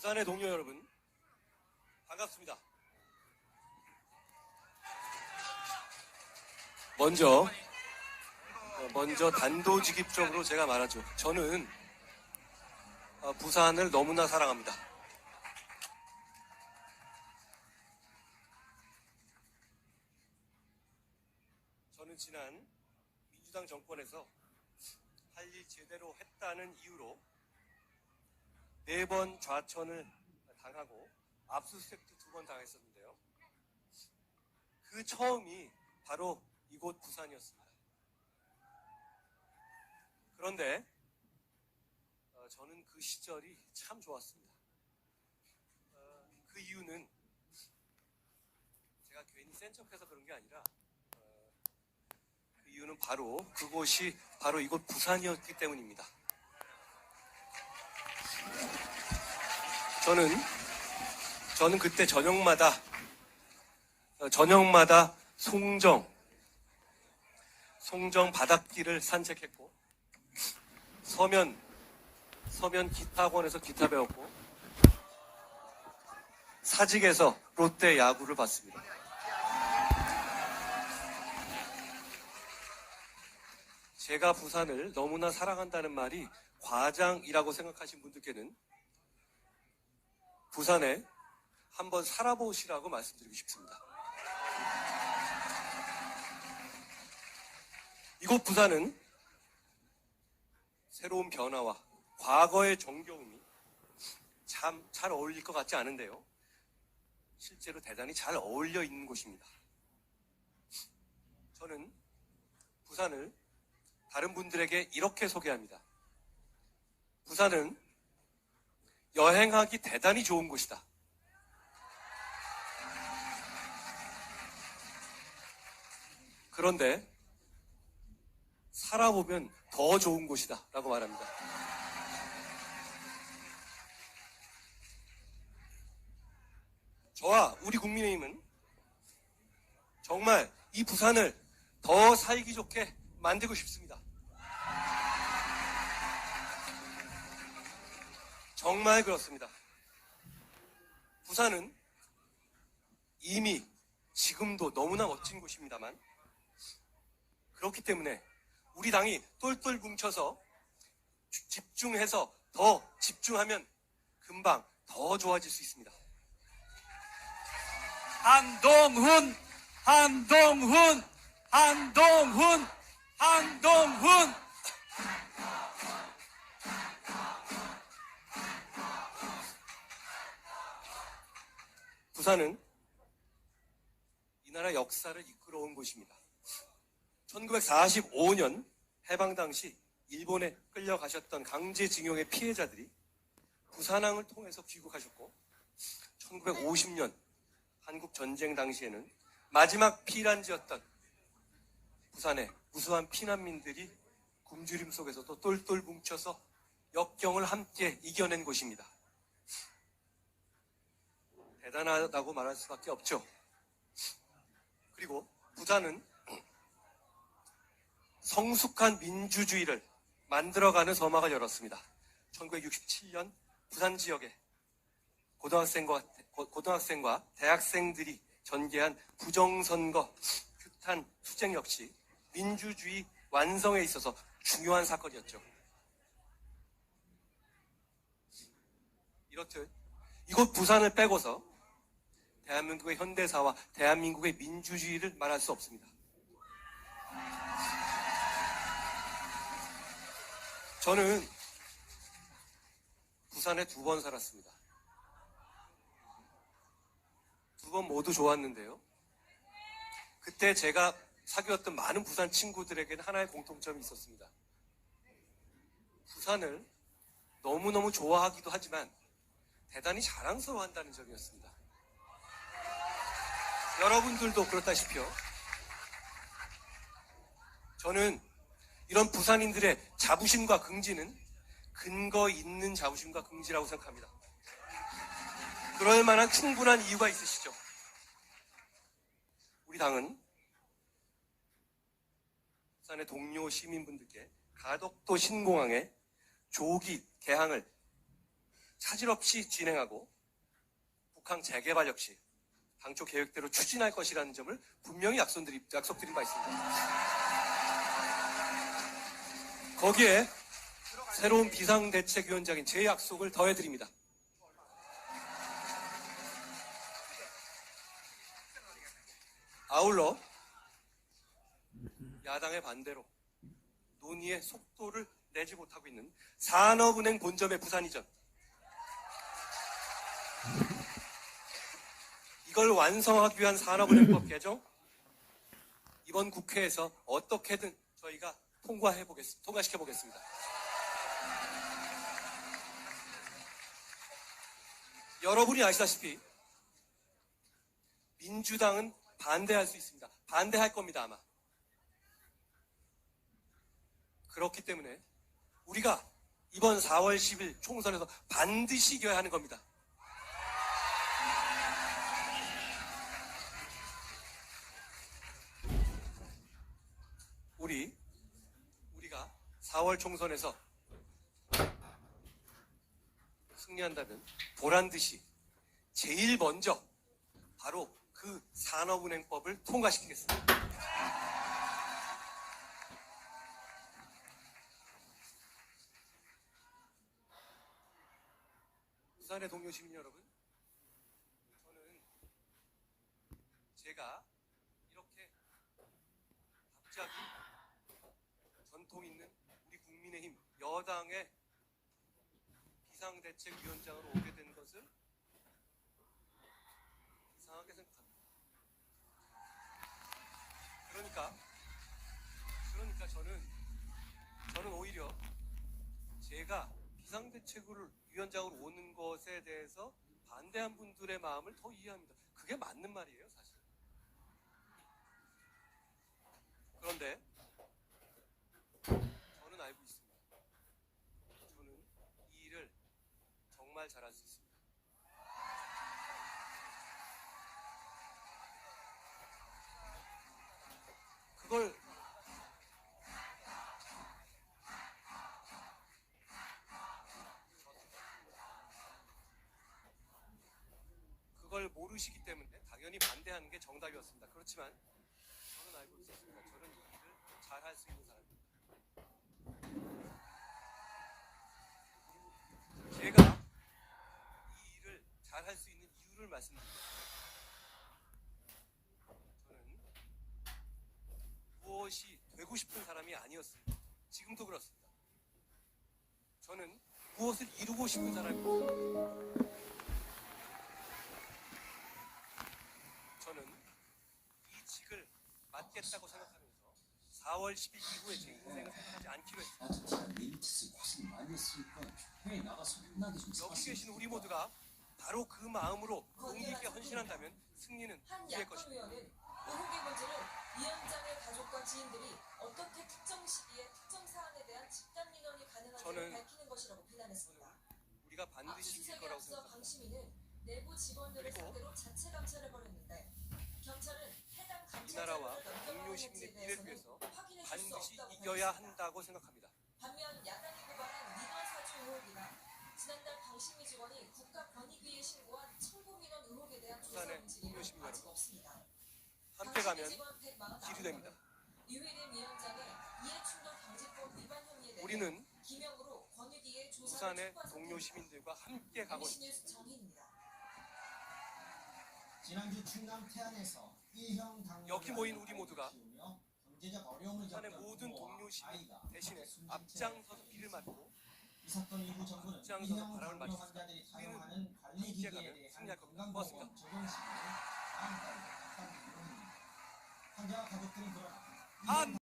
부산의 동료 여러분, 반갑습니다. 먼저 단도직입적으로 제가 말하죠. 저는 부산을 너무나 사랑합니다. 저는 지난 민주당 정권에서 할 일 제대로 했다는 이유로 4번 좌천을 당하고 압수수색도 2번 당했었는데요. 그 처음이 바로 이곳 부산이었습니다. 그런데 저는 그 시절이 참 좋았습니다. 그 이유는 제가 괜히 센 척해서 그런 게 아니라 그 이유는 그곳이 바로 이곳 부산이었기 때문입니다. 저는 그때 저녁마다 송정 바닷길을 산책했고 서면 기타학원에서 기타 배웠고 사직에서 롯데 야구를 봤습니다. 제가 부산을 너무나 사랑한다는 말이 과장이라고 생각하신 분들께는 부산에 한번 살아보시라고 말씀드리고 싶습니다. 이곳 부산은 새로운 변화와 과거의 정겨움이 참 잘 어울릴 것 같지 않은데요. 실제로 대단히 잘 어울려 있는 곳입니다. 저는 부산을 다른 분들에게 이렇게 소개합니다. 부산은 여행하기 대단히 좋은 곳이다. 그런데 살아보면 더 좋은 곳이다 라고 말합니다. 저와 우리 국민의힘은 정말 이 부산을 더 살기 좋게 만들고 싶습니다. 정말 그렇습니다. 부산은 이미 지금도 너무나 멋진 곳입니다만 그렇기 때문에 우리 당이 똘똘 뭉쳐서 집중해서 더 집중하면 금방 더 좋아질 수 있습니다. 한동훈 부산은 이 나라 역사를 이끌어온 곳입니다. 1945년 해방 당시 일본에 끌려가셨던 강제징용의 피해자들이 부산항을 통해서 귀국하셨고 1950년 한국전쟁 당시에는 마지막 피난지였던 부산에 무수한 피난민들이 굶주림 속에서도 똘똘 뭉쳐서 역경을 함께 이겨낸 곳입니다. 대단하다고 말할 수밖에 없죠. 그리고 부산은 성숙한 민주주의를 만들어가는 서막을 열었습니다. 1967년 부산 지역에 고등학생과 대학생들이 전개한 부정선거 규탄 투쟁 역시 민주주의 완성에 있어서 중요한 사건이었죠. 이렇듯 이곳 부산을 빼고서 대한민국의 현대사와 대한민국의 민주주의를 말할 수 없습니다. 저는 부산에 2번 살았습니다. 2번 모두 좋았는데요. 그때 제가 사귀었던 많은 부산 친구들에게는 하나의 공통점이 있었습니다. 부산을 너무너무 좋아하기도 하지만 대단히 자랑스러워한다는 점이었습니다. 여러분들도 그렇다시피요. 저는 이런 부산인들의 자부심과 긍지는 근거 있는 자부심과 긍지라고 생각합니다. 그럴 만한 충분한 이유가 있으시죠. 우리 당은 부산의 동료 시민분들께 가덕도 신공항에 조기 개항을 차질 없이 진행하고 북한 재개발 역시 당초 계획대로 추진할 것이라는 점을 분명히 약속드린 바 있습니다. 거기에 새로운 비상대책위원장인 제 약속을 더해드립니다. 아울러 야당의 반대로 논의의 속도를 내지 못하고 있는 산업은행 본점의 부산 이전, 이걸 완성하기 위한 산업은행법 개정, 이번 국회에서 어떻게든 저희가 통과시켜보겠습니다. 여러분이 아시다시피 민주당은 반대할 수 있습니다. 반대할 겁니다, 아마. 그렇기 때문에 우리가 이번 4월 10일 총선에서 반드시 이겨야 하는 겁니다. 우리가 4월 총선에서 승리한다면 보란듯이 제일 먼저 바로 그 산업은행법을 통과시키겠습니다. 부산의 동료 시민 여러분, 저는 제가 이렇게 갑자기 전통 있는 우리 국민의힘 여당의 비상대책위원장으로 오게 된 것을 이상하게 생각합니다. 그러니까 저는 오히려 제가 비상대책위원장으로 오는 것에 대해서 반대한 분들의 마음을 더 이해합니다. 그게 맞는 말이에요, 사실. 그런데 저는 알고 있습니다. 저는 이 일을 정말 잘할 수 있습니다. 그걸 모르시기 때문에 당연히 반대하는 게 정답이었습니다. 그렇지만 저는 알고 있었습니다. 저는 이 일을 잘할 수 있는 사람입니다. 제가 이 일을 잘할 수 있는 이유를 말씀드립니다. 저는 무엇이 되고 싶은 사람이 아니었습니다. 지금도 그렇습니다. 저는 무엇을 이루고 싶은 사람입니다. 저는 이 직을 맡겠다고 생각하면서 4월 10일 이후에 제 인생을 생각하지 않기로 했습니다. 여기 계신 우리 모두가 바로 그 마음으로 용기 있게 헌신한다면 승리는 우리의 것입니다. 의원은 의혹의 문제는 위원장의 가족과 지인들이 어떻게 특정 시기에 특정 사안에 대한 집단 민원이 가능한지를 밝히는 것이라고 비난했습니다. 우리가 반드시 이길 거라고 생각합니다. 방 시민은 내부 직원들을 상대로 자체 감찰을 벌였는데 경찰은 해당 이 나라와 감찰자를 동료 시민의 미래를 위해서 확인해줄 수 반드시 없다고 이겨야 밝혔습니다. 한다고 생각합니다. 반면 야당이 고발한 민원 사주 의혹이나 지난달 방심위 직원이 국가권익위에 신고한 청구 민원 의혹에 대한 조사 부산의 움직임은 동료 시민 아직 여러분, 없습니다. 함께 가면 기류됩니다. 유해림 위원장의 이해충돌 방지법 위반 혐의에 대해 우리는 기명으로 권익위에 조사를 부산의 촉구한 동료 상태입니다. 시민들과 함께 가고 있습니다. MBC 뉴스 정희입니다. 지난주 충남 태안에서 1형 당뇨를 여기 모인 우리 모두가 키우며 경제적 어려움을 부산의 겪는 모든 부모와 동료 시민 아이가 대신에 숨진 앞장서서 채 비를 맞고 이 사건 이후 정부는 앞장서서 1형 바람을 당뇨 맞췄습니다. 환자들이 우리는 사용하는 관리 함께 기기에 가면 대한 승리할 겁니다. 건강보험 고맙습니다. 적용 시기를 다음 달로 앞당기기로 합니다. 환자와 가족들은 그러나 안